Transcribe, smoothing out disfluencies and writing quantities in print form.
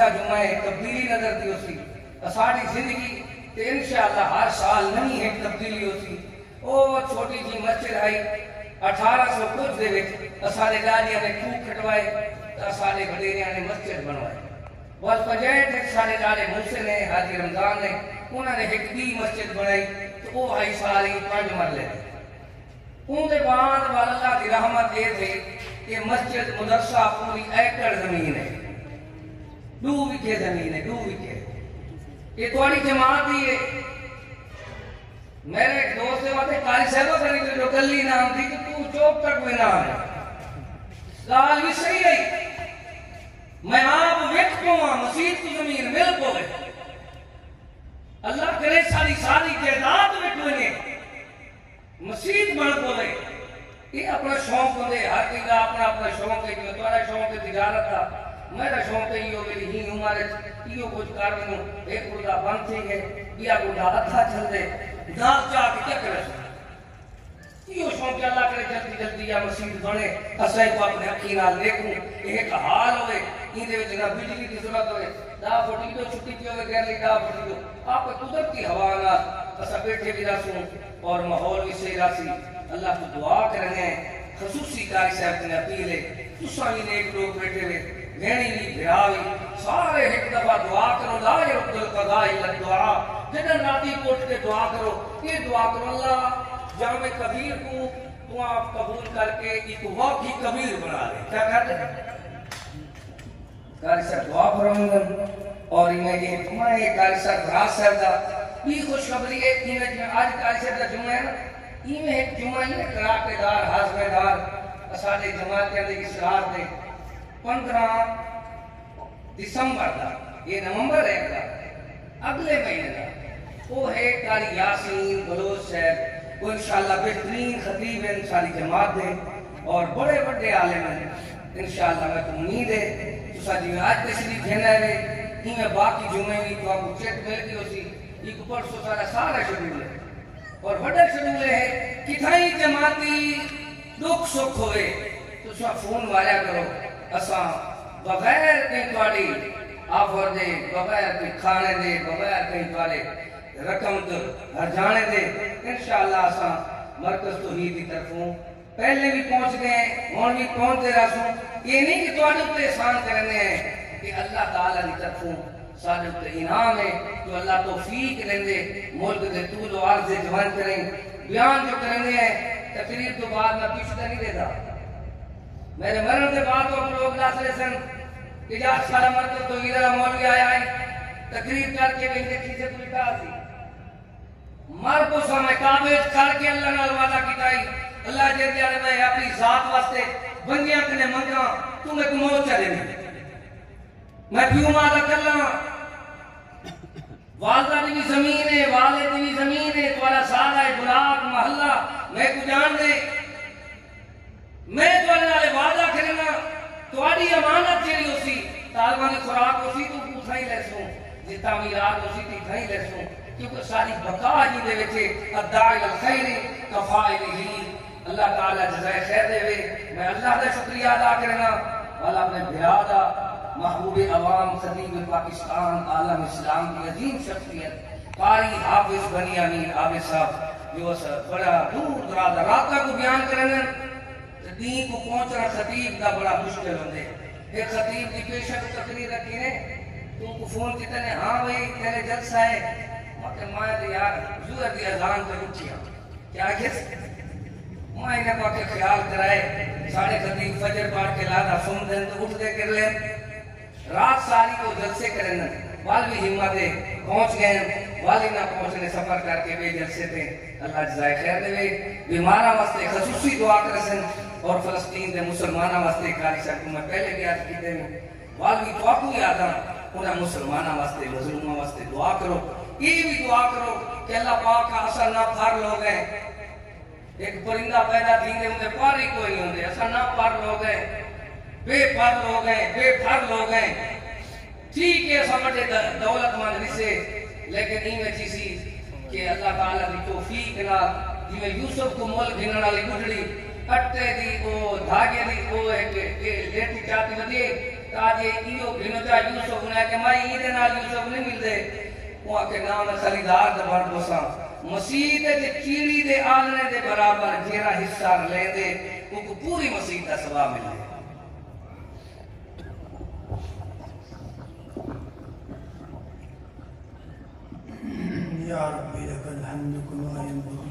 50 جمعہ ایک تبدیلی نظر دی ہوسی ساری زندگی تے انشاءاللہ ہر سال نہیں ایک تبدیلی ہوسی او چھوٹی جی مسجد آئی 1800 کچھ دے وچ سارے ڈالیاں نے کھوہ کھٹوائے سارے وڈیریاں نے مسجد بنوائے بس پنجائٹ ایک سارے ڈالے موسے نے حاجی رمضان نے انہوں نے ایک بھی مسجد بنائی تو وہ آئی ساری 5 مرلے ان دے بعد واللہ کی رحمت یہ تھے کہ مسجد مدرسہ پوری ایکڑ زمین ہے 2 وکے زمین ہے 2 وکے یہ تھوڑی جماعت ہی ہے میرے ایک دوست سے بات ہے قاری صاحبہ کریں جو گلی نام تھی کہ تو چوک تک میں نام ہے سال بھی صحیح ہے میں آپ ویک پوا مسجد کی زمین مل پوے اللہ کرے ساری جائیداد ویٹونے مسجد بن پوے یہ اپنا شوق ہوندے ہر کوئی کا اپنا شوق ہے جو تمہارا شوق ہے تجارت کا میرا شوق ہے یہ میری ہی عمر یہ کچھ کر میں ایک گڑا بند تھی گئے یا گڑا ادھا چل دے داغ جا کے کیا کرے یہ شوق اللہ کرے جلدی جلدی یا مسجد بنے اسے کو اپنے اکھی نال دیکھوں ایک حال ہوئے ان دے وچ نہ بجلی کی ضرورت ہوئے دا فوٹی تو چھٹی کی ہوئے غیر دا فوٹی تو آپ قدرت کی ہوا نال اسا بیٹھے بھی رہسوں اور ماحول بھی صحیح رہسی اللہ کو دعا کرنے خصوصی قاری صاحب نے اپیل ہے تساں بھی نیک لوگ بیٹھے ہوئے گھنی بھی بھراوی سارے ایک دفعہ دعا کرو لا یرد القضاء الا الدعاء جنہاں ناتی کوٹ کے دعا کرو یہ دعا کرو اللہ جامع کبیر کو تو آپ قبول کر کے ایک واقعی کبیر بنا لے کیا کہتے ہیں قاری صاحب دعا فرمائیں اور انہیں یہ تمہیں قاری صاحب راز صاحب دا بھی خوشخبری ہے کہ آج قاری صاحب دا جمعہ ہے نا میں ایک جمعہ ہی کراکے دار حاضمے دار اساڑے جماعت کے اندر اصرار دے 15 دسمبر دا یہ نومبر ہے اگلے مہینے دا وہ ہے قاری یاسین بلوچ صاحب وہ انشاءاللہ بہترین خطیب ہے انشاءاللہ جماعت دے اور بڑے بڑے عالم ہیں انشاءاللہ میں تو امید ہے تو سا جی آج تشریف دینا ہے ہی میں باقی جمعے بھی تو آپ کو چیک مل گئی ہوسی یہ کو پرسو سارا شیڈول ہے اور بڑا شیڈول ہے کتھائی جماعتی دکھ سکھ ہوئے تو سا فون والا کرو اساں بغیر کہیں تواڈی آفر دے بغیر کہیں کھانے دے بغیر کہیں تواڈے رقم تو ہر جانے دے انشاءاللہ اساں مرکز توحید کی طرفوں پہلے بھی پہنچ گئے ہون بھی پہنچتے رہسوں یہ نہیں کہ تواڈے اوپر احسان کرنے ہیں کہ اللہ تعالیٰ کی طرفوں سارے اوپر انعام ہے تو اللہ توفیق لیندے ملک دے طول و عرض جوان کریں بیان جو کرنے ہیں تقریر تو بعد میں پیچھتا نہیں دیتا میرے مرن کے بعد تو لوگ ناصرے سن کہ جا سارا مرکز تو ادھر مولوی آیا ہے تقریر کر کے بھی دیکھی سے تو اٹھا سی مر کو سامنے کابج کر کے اللہ نال وعدہ کیتا ہی اللہ جے دے میں اپنی ذات واسطے بندیاں کنے منگا تمہیں کو موت چلے نہیں میں کیوں وعدہ کر لوں والدہ دی بھی زمین ہے والد دی بھی زمین ہے تمہارا سارا بلاک محلہ میں کو جان دے میں تمہارے نالے وعدہ کرنا تمہاری امانت جیڑی ہوسی طالبانی خوراک ہوسی تو پوچھائی لیسوں جی تعمیرات ہوسی تو کھائی لیسوں کیونکہ ساری بقا جی دے وچے الداعی الخیر کفائلہ اللہ تعالی جزائے خیر دے وے میں اللہ دا شکریہ ادا کرنا والا اپنے بھیادہ محبوب عوام خطیب پاکستان عالم اسلام کی عظیم شخصیت قاری حافظ بنی امین عابد صاحب جو بڑا دور دراز راتہ کو بیان کرنے دین کو پہنچنا خطیب کا بڑا مشکل ہوندے ایک خطیب کی پیشہ کو تقریر رکھی نے تو کو فون کیتے نے ہاں بھائی تیرے جلسہ ہے مگر میں یار ضرورت دی اذان پہ اٹھیا کیا کس میں انہیں کو کے خیال کرائے ساڑھے خطیب فجر پاٹ کے لادا سن دیں تو اٹھ دے کر لیں رات ساری کو جلسے کرنے وال بھی ہمت ہے پہنچ گئے والی نہ پہنچنے سفر کر کے بے جلسے تھے اللہ جزائے خیر دے بیمارہ واسطے خصوصی دعا کرسن اور فلسطین دے مسلمانہ واسطے قاری صاحب کو میں پہلے بھی آج کیتے ہیں وال بھی دعا کو یاد انہیں مسلمانہ واسطے مظلومہ واسطے دعا کرو یہ بھی دعا کرو کہ اللہ پاک کا اثر نہ پھر لوگ ہیں ایک پرندہ پیدا تھی انہیں پاری کوئی نہیں ہوندے اثر نہ پھر لوگ ہیں بے پر لوگ ہیں بے پھر لوگ ہیں ٹھیک ہے سمجھے دولت مند رسے لیکن این میں چیزی کہ اللہ تعالیٰ کی توفیق نہ جی میں یوسف کو مول گھننا لی گھڑی اٹھے دی وہ دھاگے دی وہ ایک لیٹی چاہتی بدیے تاجے ایو گھنتا یوسف نے کہ میں ایدے نال یوسف نہیں مل دے وہاں کے نام خریدار دبار بساں مسیح دے چیڑی دے آلنے دے برابر جیرا حصہ لے دے وہ کو پوری مسیح دا ثواب ملے یا ربی لک الحمد کما ینبغی